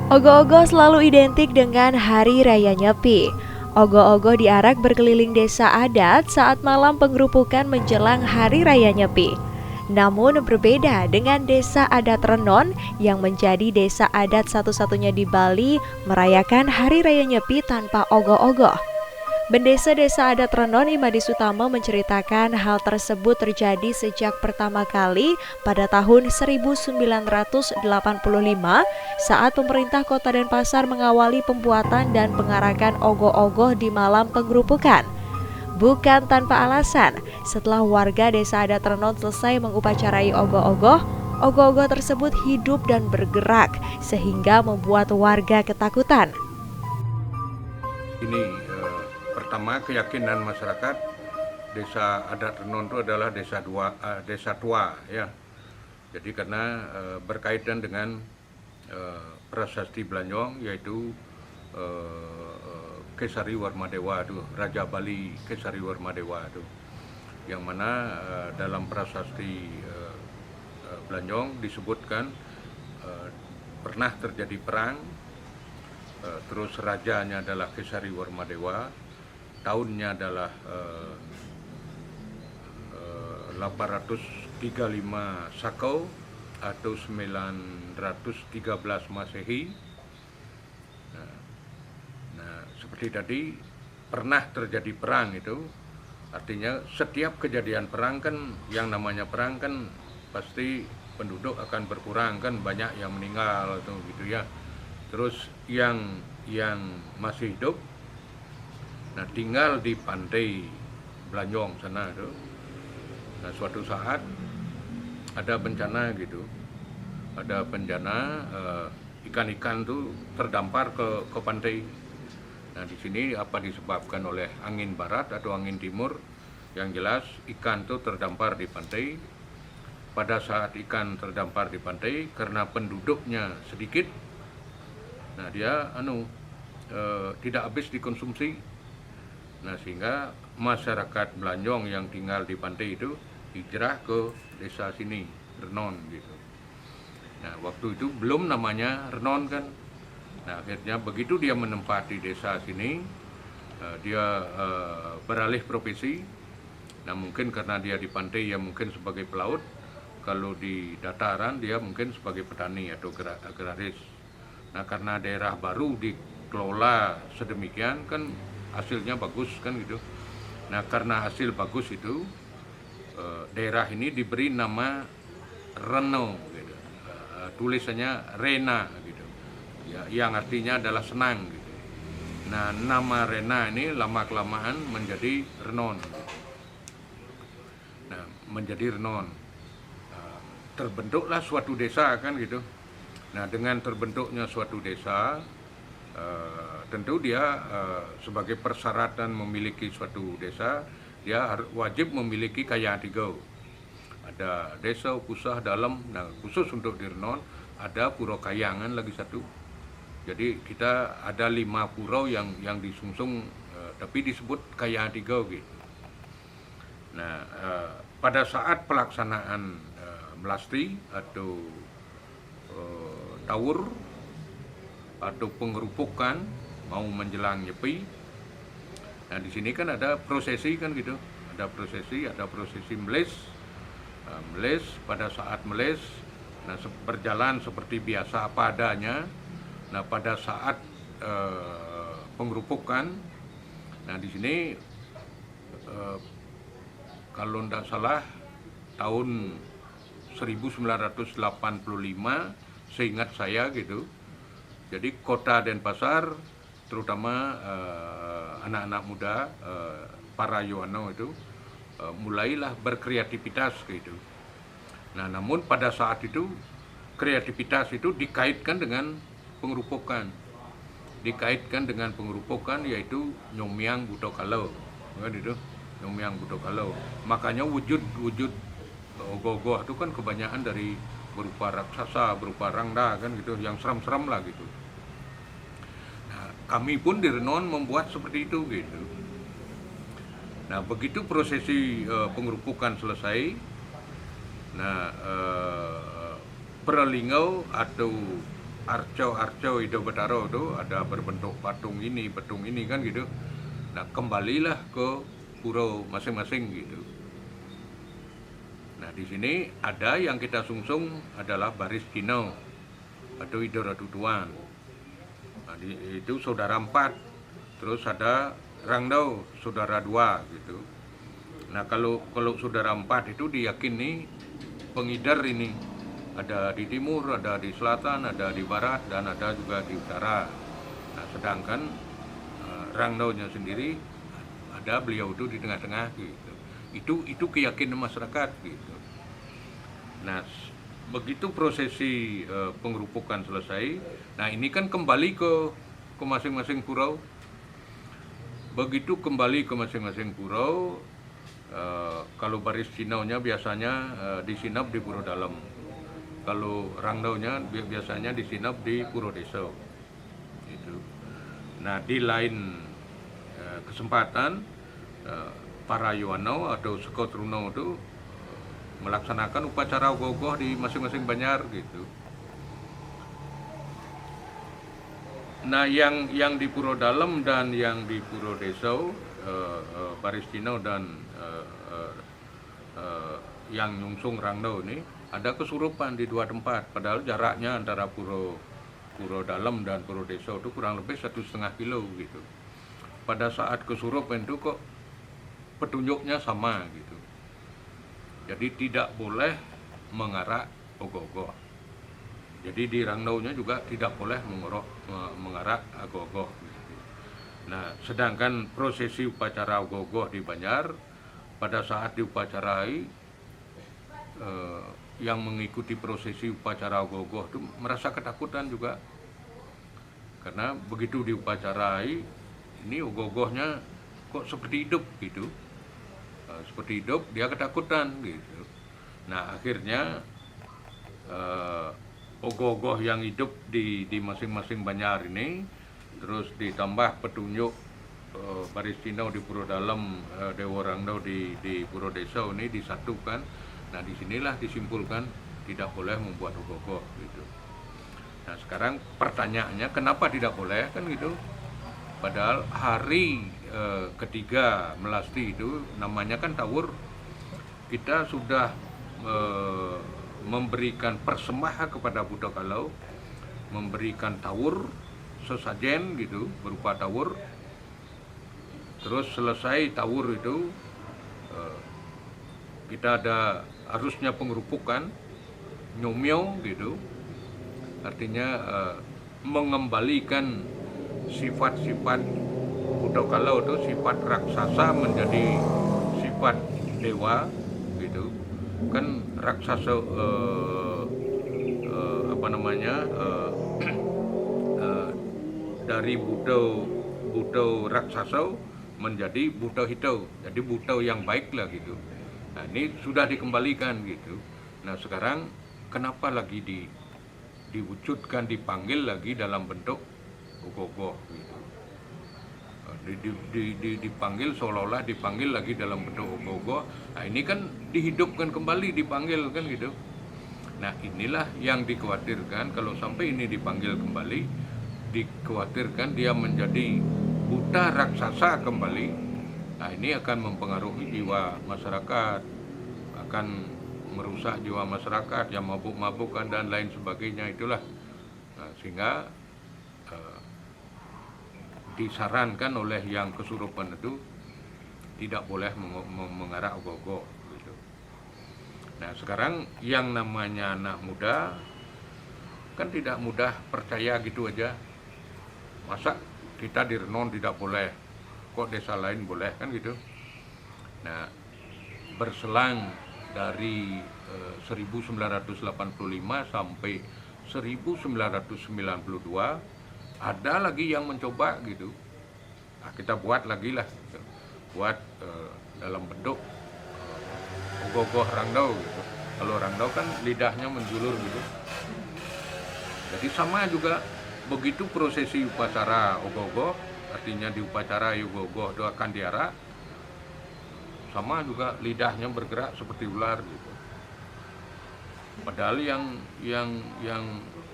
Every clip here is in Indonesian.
Ogoh-ogoh selalu identik dengan Hari Raya Nyepi. Ogoh-ogoh diarak berkeliling desa adat saat malam penggerupukan menjelang Hari Raya Nyepi. Namun berbeda dengan desa adat Renon yang menjadi desa adat satu-satunya di Bali merayakan Hari Raya Nyepi tanpa ogoh-ogoh. Bendesa Desa Adat Renon Imadi Sutama menceritakan hal tersebut terjadi sejak pertama kali pada tahun 1985 saat pemerintah Kota Denpasar mengawali pembuatan dan pengarakan ogoh-ogoh di malam penggerupukan. Bukan tanpa alasan, setelah warga Desa Adat Renon selesai mengupacarai ogoh-ogoh, ogoh-ogoh tersebut hidup dan bergerak sehingga membuat warga ketakutan. Ini pertama keyakinan masyarakat desa adat Renon itu adalah desa tua ya. Jadi karena berkaitan dengan prasasti Blanjong yaitu Kesari Warmadewa itu Raja Bali Kesari Warmadewa itu yang mana dalam prasasti Blanjong disebutkan pernah terjadi perang. Terus rajanya adalah Kesari Warmadewa, tahunnya adalah 835 Sakau atau 913 Masehi. Nah, seperti tadi pernah terjadi perang itu, artinya setiap kejadian perang kan, yang namanya perang kan pasti penduduk akan berkurang kan, banyak yang meninggal atau gitu ya. Terus yang masih hidup, nah tinggal di pantai Blanjong sana tuh. Nah suatu saat ada bencana gitu, ada bencana ikan-ikan tuh terdampar ke pantai. Nah di sini apa disebabkan oleh angin barat atau angin timur? Yang jelas ikan tuh terdampar di pantai. Pada saat ikan terdampar di pantai karena penduduknya sedikit, nah dia tidak habis dikonsumsi. Nah sehingga masyarakat Blanjong yang tinggal di pantai itu hijrah ke desa sini, Renon gitu. Nah waktu itu belum namanya Renon kan. Nah akhirnya begitu dia menempati desa sini, dia beralih profesi. Nah mungkin karena dia di pantai ya mungkin sebagai pelaut, kalau di dataran dia mungkin sebagai petani atau agraris. Nah karena daerah baru dikelola sedemikian kan hasilnya bagus kan gitu. Nah karena hasil bagus itu daerah ini diberi nama Reno gitu. Tulisannya Rena gitu ya, yang artinya adalah senang gitu. Nah nama Rena ini lama kelamaan menjadi Renon gitu. Nah menjadi Renon, terbentuklah suatu desa kan gitu. Nah dengan terbentuknya suatu desa, tentu dia sebagai persyaratan memiliki suatu desa, dia wajib memiliki kaya tiga. Ada desa, pusah, dalam. Nah khusus untuk di Renon ada Puro Kayangan lagi satu. Jadi kita ada 5 purau yang disungsung, tapi disebut kaya tiga gitu. Nah pada saat pelaksanaan melasti atau tawur atau penggerupukan mau menjelang Nyepi. Nah di sini kan ada prosesi kan gitu, ada prosesi meles. Meles pada saat meles, nah berjalan seperti biasa apa adanya. Nah pada saat penggerupukan, nah di sini kalau tidak salah tahun 1985 seingat saya gitu. Jadi Kota Denpasar terutama anak-anak muda para Yoano itu mulailah berkreativitas gitu. Nah namun pada saat itu kreativitas itu dikaitkan dengan pengerupukan. Yaitu Nyomyang Butokalau kan itu, Nyomyang Butokalau. Makanya wujud ogoh-ogoh itu kan kebanyakan dari berupa raksasa, berupa rangda kan gitu, yang seram-seram lah gitu. Nah, kami pun di Renon membuat seperti itu gitu. Nah, begitu prosesi pengerupukan selesai, nah perelingau atau arco Ido Betaro itu ada berbentuk patung ini kan gitu. Nah, kembalilah ke pura masing-masing gitu. Nah, di sini ada yang kita sungsung adalah baris Cino atau Ido Ratutuan. Nah, itu saudara 4. Terus ada Rangdau saudara 2 gitu. Nah, kalau saudara 4 itu diyakini pengidar ini ada di timur, ada di selatan, ada di barat, dan ada juga di utara. Nah, sedangkan Rangdaunya sendiri ada beliau itu di tengah-tengah gitu. Itu keyakinan masyarakat gitu. Nah, begitu prosesi pengerupukan selesai, nah ini kan kembali ke masing-masing purau. Begitu kembali ke masing-masing purau, kalau baris Cinonya biasanya disinap di Puro Dalam. Kalau Rangdaunya biasanya disinap di Puro Deso. Gitu. Nah, di lain kesempatan para Yowanau atau Sekotruno itu melaksanakan upacara ogoh-ogoh di masing-masing banjar gitu. Nah, yang di Puro Dalam dan yang di Puro Deso, baris Cino dan yang nyungsung Rangdau ini ada kesurupan di 2 tempat, padahal jaraknya antara Puro Dalam dan Puro Deso itu kurang lebih 1,5 kilo gitu. Pada saat kesurupan itu kok petunjuknya sama gitu. Jadi tidak boleh mengarak ogoh-ogoh. Jadi di Rangdaunya juga tidak boleh mengarak ogoh-ogoh gitu. Nah, sedangkan prosesi upacara ogoh-ogoh di Banjar pada saat diupacarai, yang mengikuti prosesi upacara ogoh-ogoh itu merasa ketakutan juga, karena begitu diupacarai ini ogoh-ogohnya kok seperti hidup gitu, seperti hidup, dia ketakutan gitu. Nah, akhirnya ogoh-ogoh yang hidup di masing-masing banjar ini terus ditambah petunjuk baris Cino di Puro Dalam, Dewa Rangdau di Puro Deso ini disatukan. Nah, disinilah disimpulkan tidak boleh membuat ogoh-ogoh gitu. Nah, sekarang pertanyaannya kenapa tidak boleh kan gitu? Padahal hari ketiga Melasti itu namanya kan Tawur, kita sudah memberikan persembahan kepada Buddha Kalau, memberikan Tawur sesajen gitu berupa Tawur. Terus selesai Tawur itu kita ada harusnya pengerupukan nyomyo gitu, artinya mengembalikan sifat-sifat Buddha Kalau itu sifat raksasa menjadi sifat dewa gitu kan. Raksasa dari Buddha raksasa menjadi Buddha hito, jadi Buddha yang baik lah gitu. Nah, ini sudah dikembalikan gitu. Nah, sekarang kenapa lagi diwujudkan, dipanggil lagi dalam bentuk ogoh-ogoh gitu. Dipanggil seolah-olah dipanggil lagi dalam bentuk ogoh-ogoh. Nah, ini kan dihidupkan kembali, dipanggil kan gitu. Nah, inilah yang dikhawatirkan kalau sampai ini dipanggil kembali, dikhawatirkan dia menjadi Buddha raksasa kembali. Nah, ini akan mempengaruhi jiwa masyarakat, akan merusak jiwa masyarakat yang mabuk-mabukan dan lain sebagainya itulah. Nah, sehingga disarankan oleh yang kesurupan itu tidak boleh mengarak ogoh-ogoh gitu. Nah, sekarang yang namanya anak muda kan tidak mudah percaya gitu aja. Masa kita di Renon tidak boleh, kok desa lain boleh kan gitu. Nah, berselang dari 1985 sampai 1992 ada lagi yang mencoba gitu. Nah, kita buat lagi lah gitu. Buat dalam bentuk ogoh-ogoh Rangdau gitu. Kalau Rangdau kan lidahnya menjulur gitu. Jadi sama juga begitu prosesi upacara ogoh-ogoh, artinya di upacara ogoh-ogoh itu akan diarak, sama juga lidahnya bergerak seperti ular gitu. Padahal yang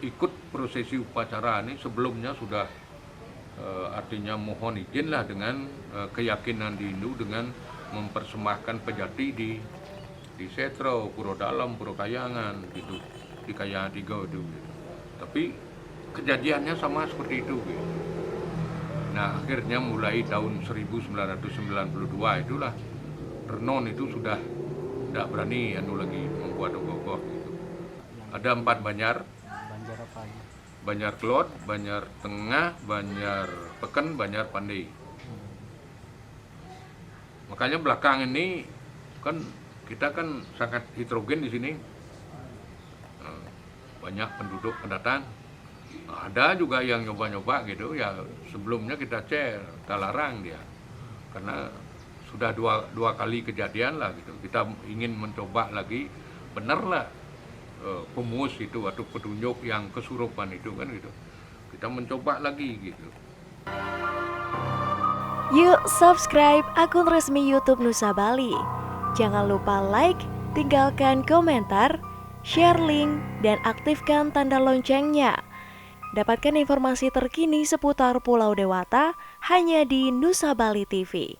ikut prosesi upacara ini sebelumnya sudah artinya mohon izin lah dengan keyakinan di Hindu dengan mempersembahkan pejati di Setro, Puro Dalam, Puro Kayangan gitu, di Kayangan 3 itu gitu. Tapi kejadiannya sama seperti itu gitu. Nah akhirnya mulai tahun 1992 itulah Renon itu sudah tidak berani lagi membuat ogoh-ogoh gitu. Ada 4 banjar. Banjar apa aja? Banjar Kelot, Banjar Tengah, Banjar Peken, Banjar Pandai. Makanya belakang ini kan kita kan sangat heterogen di sini. Banyak penduduk pendatang. Ada juga yang nyoba-nyoba gitu ya, sebelumnya kita larang dia. Karena sudah dua kali kejadian lah gitu. Kita ingin mencoba lagi, bener lah pemus itu atau petunjuk yang kesurupan itu kan gitu. Kita mencoba lagi gitu. Yuk subscribe akun resmi YouTube Nusa Bali. Jangan lupa like, tinggalkan komentar, share link, dan aktifkan tanda loncengnya. Dapatkan informasi terkini seputar Pulau Dewata hanya di Nusa Bali TV.